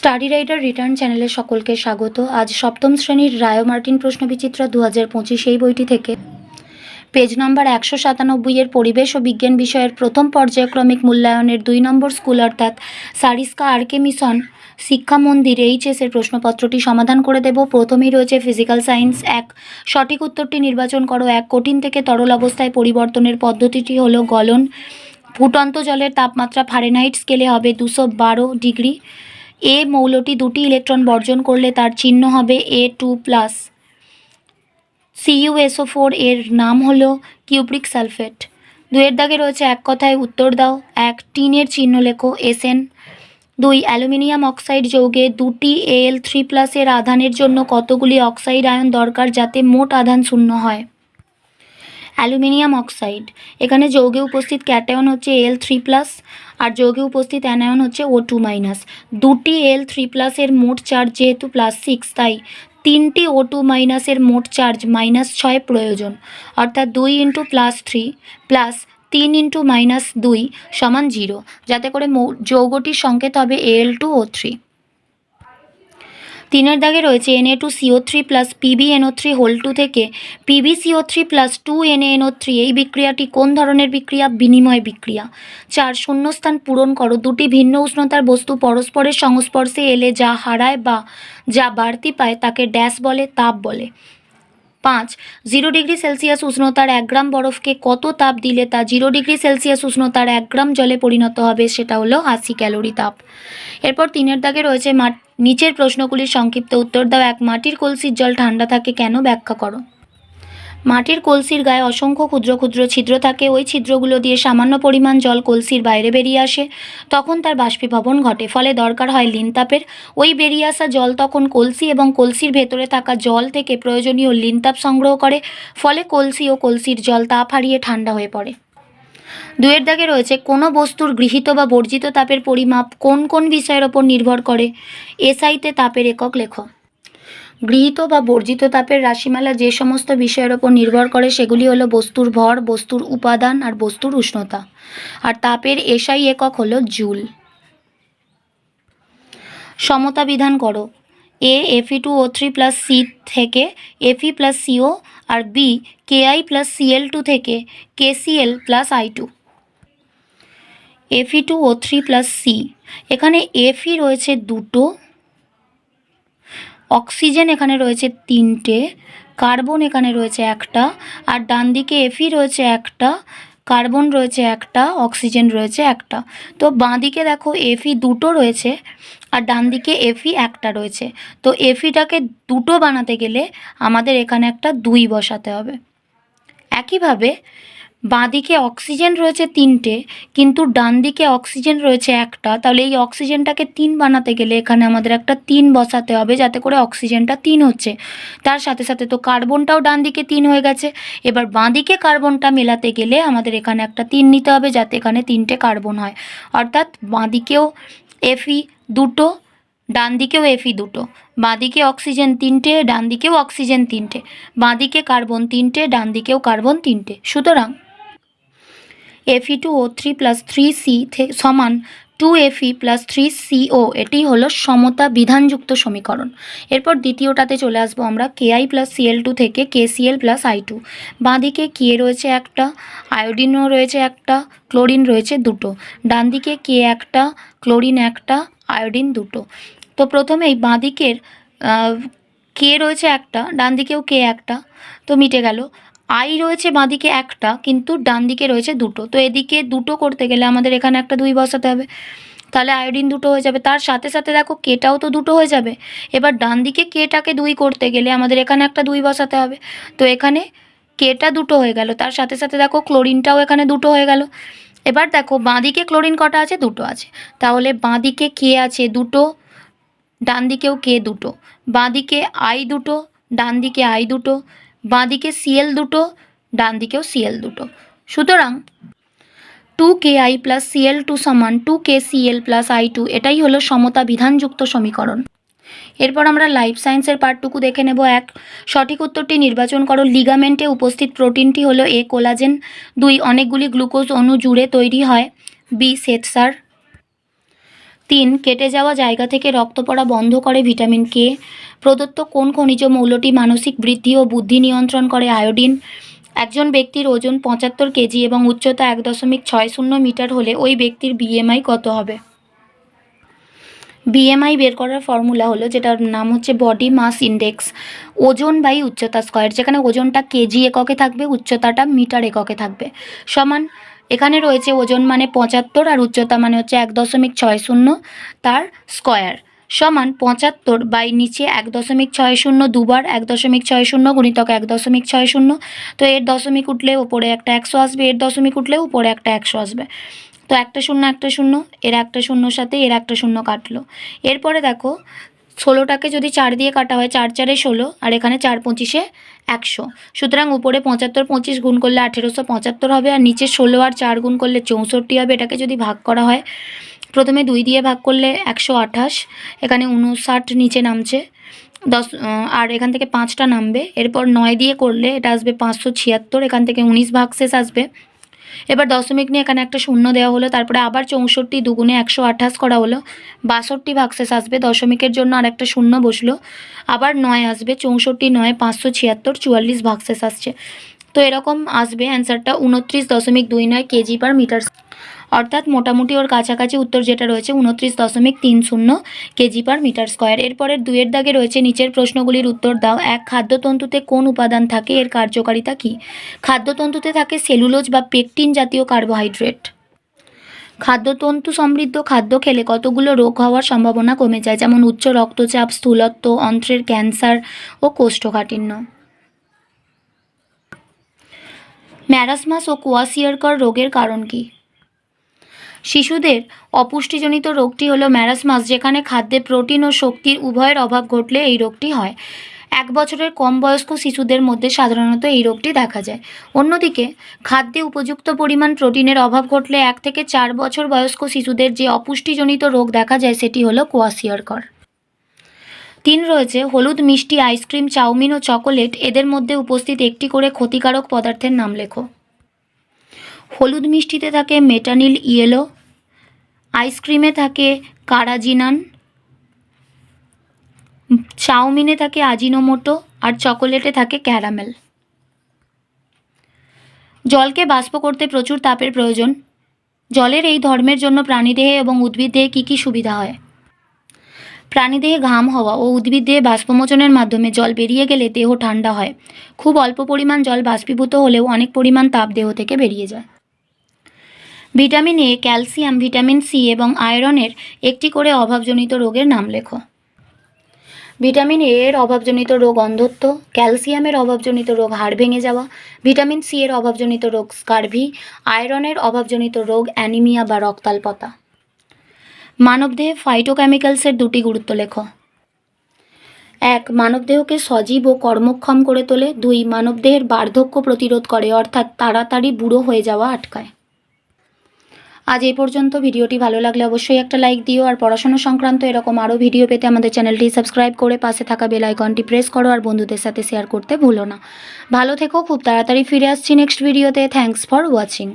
Study writer return চ্যানেলে সকলকে স্বাগত। আজ সপ্তম শ্রেণীর রায় মার্টিন প্রশ্নবিচিত্র 2025 এই বইটি থেকে পেজ নম্বর 197 এর পরিবেশ ও বিজ্ঞান বিষয়ের প্রথম পর্যায়ক্রমিক মূল্যায়নের 2 নম্বর স্কুল অর্থাৎ সারিস্কা আরকে মিশন শিক্ষা মন্দির এইচএস এর প্রশ্নপত্রটি সমাধান করে দেব। প্রথমেই রয়েছে ফিজিক্যাল সায়েন্স 1, সঠিক উত্তরটি নির্বাচন করো। 1, কঠিন থেকে তরল অবস্থায় পরিবর্তনের পদ্ধতিটি হলো গলন। ফুটন্ত জলের তাপমাত্রা ফারেনহাইট স্কেলে হবে 212 ডিগ্রি। এ মৌলটি দুটি ইলেকট্রন বর্জন করলে তার চিহ্ন হবে A2+। CuSO4 এর নাম হলো কিউপ্রিক সালফেট। 2 এর দাগে রয়েছে এক কথায় উত্তর দাও। 1, টিনের চিহ্ন লেখো SN। 2, অ্যালুমিনিয়াম অক্সাইড যৌগে দুটি Al3+ এর আধানের জন্য কতগুলি অক্সাইড আয়ন দরকার যাতে মোট আধান শূন্য হয়? অ্যালুমিনিয়াম অক্সাইড, এখানে যৌগে উপস্থিত ক্যাটায়ন হচ্ছে Al3+, আর যৌগে উপস্থিত অ্যানায়ন হচ্ছে O2-। দুটি Al3+ এর মোট চার্জ যেহেতু +6, তাই 3টি O2- এর মোট চার্জ -6 প্রয়োজন, অর্থাৎ 2 × +3 প্লাস 3 × -2 সমান 0, যাতে করে যৌগটির সংকেত হবে Al2O3। 3 এর দাগে রয়েছে Na2CO3 প্লাস PbNO3 থেকে PbCO3 প্লাস 2NaNO3 এই বিক্রিয়াটি কোন ধরনের বিক্রিয়া? বিনিময় বিক্রিয়া। 4, শূন্যস্থান পূরণ করো। দুটি ভিন্ন উষ্ণতার বস্তু পরস্পরের সংস্পর্শে এলে যা হারায় বা যা বাড়তি পায় তাকে ড্যাশ বলে? তাপ বলে। 5, 0 ডিগ্রি সেলসিয়াস উষ্ণতার 1 গ্রাম বরফকে কত তাপ দিলে তা 0 ডিগ্রি সেলসিয়াস উষ্ণতার 1 গ্রাম জলে পরিণত হবে? সেটা হলো 80 ক্যালোরি তাপ। এরপর 3 এর দাগে রয়েছে নিচের প্রশ্নগুলির সংক্ষিপ্ত উত্তর দাও। 1, মাটির কলসির জল ঠান্ডা থাকে কেন? ব্যাখ্যা করো। মাটির কলসির গায়ে অসংখ্য ক্ষুদ্র ক্ষুদ্র ছিদ্র থাকে। ওই ছিদ্রগুলো দিয়ে সামান্য পরিমাণ জল কলসির বাইরে বেরিয়ে আসে, তখন তার বাষ্পীভবন ঘটে, ফলে দরকার হয় লিন তাপের। ওই বেরিয়ে আসা জল তখন কলসি এবং কলসির ভেতরে থাকা জল থেকে প্রয়োজনীয় লিন তাপ সংগ্রহ করে, ফলে কলসি ও কলসির জল তাপ হারিয়ে ঠান্ডা হয়ে পড়ে। 2 এর দাগে রয়েছে কোনো বস্তুর গৃহীত বা বর্জিত তাপের পরিমাপ কোন কোন বিষয়ের ওপর নির্ভর করে? এসআইতে তাপের একক লেখো। গৃহীত বা বর্জিত তাপের রাশিমালা যে সমস্ত বিষয়ের ওপর নির্ভর করে সেগুলি হলো বস্তুর ভর, বস্তুর উপাদান আর বস্তুর উষ্ণতা। আর তাপের এসআই একক হলো জুল। সমতা বিধান করো। A Fe2O3+ C থেকে Fe+ CO আর B Ki+ Cl2 থেকে KCl+ I2। Fe2O3+ C, এখানে Fe রয়েছে দুটো, অক্সিজেন এখানে রয়েছে 3টে, কার্বন এখানে রয়েছে একটা, আর ডান দিকে Fe রয়েছে একটা, কার্বন রয়েছে একটা, অক্সিজেন রয়েছে একটা। তো বাঁ দিকে দেখো Fe দুটো রয়েছে আর ডান দিকে Fe একটা রয়েছে। তো Feটাকে দুটো বানাতে গেলে আমাদের এখানে একটা 2 বসাতে হবে। একইভাবে বাঁ দিকে অক্সিজেন রয়েছে 3টে, কিন্তু ডান দিকে অক্সিজেন রয়েছে একটা, তাহলে এই অক্সিজেনটাকে 3 বানাতে গেলে এখানে আমাদের একটা 3 বসাতে হবে, যাতে করে অক্সিজেনটা 3 হচ্ছে। তার সাথে সাথে তো কার্বনটাও ডান দিকে 3 হয়ে গেছে। এবার বাঁ দিকে কার্বনটা মেলাতে গেলে আমাদের এখানে একটা 3 নিতে হবে, যাতে এখানে 3টে কার্বন হয়। অর্থাৎ বাঁ দিকেও Fe দুটো, ডান দিকেও Fe দুটো। বাঁ দিকে অক্সিজেন 3টে, ডান দিকেও অক্সিজেন 3টে। বাঁ দিকে কার্বন 3টে, ডান দিকেও কার্বন 3টে। সুতরাং Fe2O3+ 3C সমান 2Fe+ 3CO, এটি হলো সমতা বিধানযুক্ত সমীকরণ। এরপর দ্বিতীয়টাতে চলে আসবো আমরা। Ki+ Cl2 থেকে KCl+I2। বাঁ দিকে K রয়েছে একটা, আয়োডিনও রয়েছে একটা, ক্লোরিন রয়েছে দুটো। ডান দিকে K একটা, ক্লোরিন একটা, আয়োডিন দুটো। তো প্রথমেই বাঁ দিকের K রয়েছে একটা, ডান দিকেও K একটা, তো মিটে গেল। আই রয়েছে বাঁদিকে একটা, কিন্তু ডান দিকে রয়েছে দুটো। তো এদিকে দুটো করতে গেলে আমাদের এখানে একটা 2 বসাতে হবে, তাহলে আয়োডিন দুটো হয়ে যাবে। তার সাথে সাথে দেখো কেটাও তো দুটো হয়ে যাবে। এবার ডান দিকে কেটাকে 2 করতে গেলে আমাদের এখানে একটা 2 বসাতে হবে। তো এখানে কেটা দুটো হয়ে গেল, তার সাথে সাথে দেখো ক্লোরিনটাও এখানে দুটো হয়ে গেল। এবার দেখো বাঁদিকে ক্লোরিন কটা আছে? দুটো আছে। তাহলে বাঁদিকে কে আছে দুটো, ডান দিকেও কে দুটো। বাঁদিকে আই দুটো, ডান দিকে আই দুটো। বাঁদিকে Cl দুটো, ডান দিকেও Cl দুটো। সুতরাং 2Ki + Cl2 সমান 2KCl+I2, এটাই হলো সমতা বিধানযুক্ত সমীকরণ। এরপর আমরা লাইফ সায়েন্সের পার্টটুকু দেখে নেব। 1, সঠিক উত্তরটি নির্বাচন করো। লিগামেন্টে উপস্থিত প্রোটিনটি হলো A কোলাজেন। 2, অনেকগুলি গ্লুকোজ অণু জুড়ে তৈরি হয় B শ্বেতসার। 3. কেটে যাওয়া জায়গা থেকে রক্ত পড়া বন্ধ করে ভিটামিন কে। প্রদত্ত কোন খনিজ মৌলটি মানসিক বৃদ্ধি ও বুদ্ধি নিয়ন্ত্রণ করে? আয়োডিন। একজন ব্যক্তির ওজন 75 কেজি এবং উচ্চতা 1.60 মিটার হলে ওই ব্যক্তির বিএমআই কত হবে? বিএমআই বের করার ফর্মুলা হলো, যেটার নাম হচ্ছে বডি মাস ইন্ডেক্স, ওজন বাই উচ্চতা স্কয়ার, যেখানে ওজনটা কেজি এককে থাকবে, উচ্চতাটা মিটার এককে থাকবে, সমান এখানে রয়েছে ওজন মানে 75 আর উচ্চতা মানে হচ্ছে 1.60 তার স্কয়ার, সমান 75 বাই নিচে 1.60 দুবার 1.60 গুণিতক 1.60। তো এর দশমিক উঠলে ওপরে একটা 100 আসবে, এর দশমিক উঠলে উপরে একটা 100 আসবে। তো একটা শূন্য, এর একটা শূন্যর সাথে এর একটা শূন্য কাটলো। এরপরে দেখো 16টাকে যদি 4 দিয়ে কাটা হয়, 4 4 16, আর এখানে 4 25 100। সুতরাং উপরে 75 25 গুণ করলে 1875 হবে, আর নিচে 16 আর 4 গুণ করলে 64 হবে। এটাকে যদি ভাগ করা হয়, প্রথমে 2 দিয়ে ভাগ করলে 128, এখানে 59 নিচে নামছে 10, আর এখান থেকে 5টা নামবে। এরপর 9 দিয়ে করলে এটা আসবে 576, এখান থেকে 19 ভাগশেষ আসবে। এবার দশমিক নিয়ে এখানে একটা শূন্য দেওয়া হলো, তারপরে আবার 64 দুগুণে 128 করা হলো, 62 ভাগশেষ আসবে, দশমিকের জন্য আর একটা শূন্য বসলো, আবার 9 আসবে, 64 9 576 44 ভাগশেষ আসছে। তো এরকম আসবে অ্যান্সারটা 29.29 কেজি পার মিটার, অর্থাৎ মোটামুটি ওর কাছাকাছি উত্তর যেটা রয়েছে 29.30 কেজি পার মিটার স্কয়ার। এরপরের 2-এর দাগে রয়েছে নিচের প্রশ্নগুলির উত্তর দাও। 1. খাদ্যতন্তুতে কোন উপাদান থাকে, এর কার্যকারিতা কী? খাদ্যতন্তুতে থাকে সেলুলোজ বা পেকটিন জাতীয় কার্বোহাইড্রেট। খাদ্যতন্তু সমৃদ্ধ খাদ্য খেলে কতগুলো রোগ হওয়ার সম্ভাবনা কমে যায়, যেমন উচ্চ রক্তচাপ, স্থূলত্ব, অন্ত্রের ক্যান্সার ও কোষ্ঠকাঠিন্য। ম্যারাসমাস ও কোয়াশিয়ারকর রোগের কারণ কী? শিশুদের অপুষ্টিজনিত রোগটি হলো ম্যারাসমাস, যেখানে খাদ্যে প্রোটিন ও শক্তির উভয়ের অভাব ঘটলে এই রোগটি হয়। 1 বছরের কম বয়স্ক শিশুদের মধ্যে সাধারণত এই রোগটি দেখা যায়। অন্যদিকে খাদ্যে উপযুক্ত পরিমাণ প্রোটিনের অভাব ঘটলে 1 থেকে 4 বছর বয়স্ক শিশুদের যে অপুষ্টিজনিত রোগ দেখা যায় সেটি হলো কোয়াশিয়ারকর। 3 রয়েছে হলুদ মিষ্টি, আইসক্রিম, চাউমিন ও চকোলেট, এদের মধ্যে উপস্থিত একটি করে ক্ষতিকারক পদার্থের নাম লেখো। হলুদ মিষ্টিতে থাকে মেটানিল ইয়েলো, আইসক্রিমে থাকে কারাজিনান, চাউমিনে থাকে আজিনোমোটো, আর চকোলেটে থাকে ক্যারামেল। জলকে বাষ্প করতে প্রচুর তাপের প্রয়োজন। জলের এই ধর্মের জন্য প্রাণীদেহে এবং উদ্ভিদদেহে কী কী সুবিধা হয়? প্রাণীদেহে ঘাম হওয়া ও উদ্ভিদদেহে বাষ্পমোচনের মাধ্যমে জল বেরিয়ে গেলে দেহ ঠান্ডা হয়। খুব অল্প পরিমাণ জল বাষ্পীভূত হলেও অনেক পরিমাণ তাপ দেহ থেকে বেরিয়ে যায়। Vitamin A, calcium, vitamin C এবং আয়রনের একটি করে অভাবজনিত রোগের নাম লেখো। ভিটামিন এ এর অভাবজনিত রোগ অন্ধত্ব, ক্যালসিয়ামের অভাবজনিত রোগ হাড় ভেঙে যাওয়া, ভিটামিন সি এর অভাবজনিত রোগ স্কারভি, আয়রনের অভাবজনিত রোগ অ্যানিমিয়া বা রক্তাল্পতা। মানবদেহে ফাইটোকেমিক্যালসের 2টি গুরুত্ব লেখো। 1. মানবদেহকে সজীব ও কর্মক্ষম করে তোলে। 2. মানবদেহের বার্ধক্য প্রতিরোধ করে, অর্থাৎ তাড়াতাড়ি বুড়ো হয়ে যাওয়া আটকায়। আজ এই পর্যন্ত। ভিডিওটি ভালো লাগলে অবশ্যই একটা লাইক দিও, আর পড়াশোনা সংক্রান্ত এরকম আরও ভিডিও পেতে আমাদের চ্যানেলটি সাবস্ক্রাইব করে পাশে থাকা বেল আইকনটি প্রেস করো, আর বন্ধুদের সাথে শেয়ার করতে ভুলো না। ভালো থেকো, খুব তাড়াতাড়ি ফিরে আসছি নেক্সট ভিডিওতে। Thanks for watching.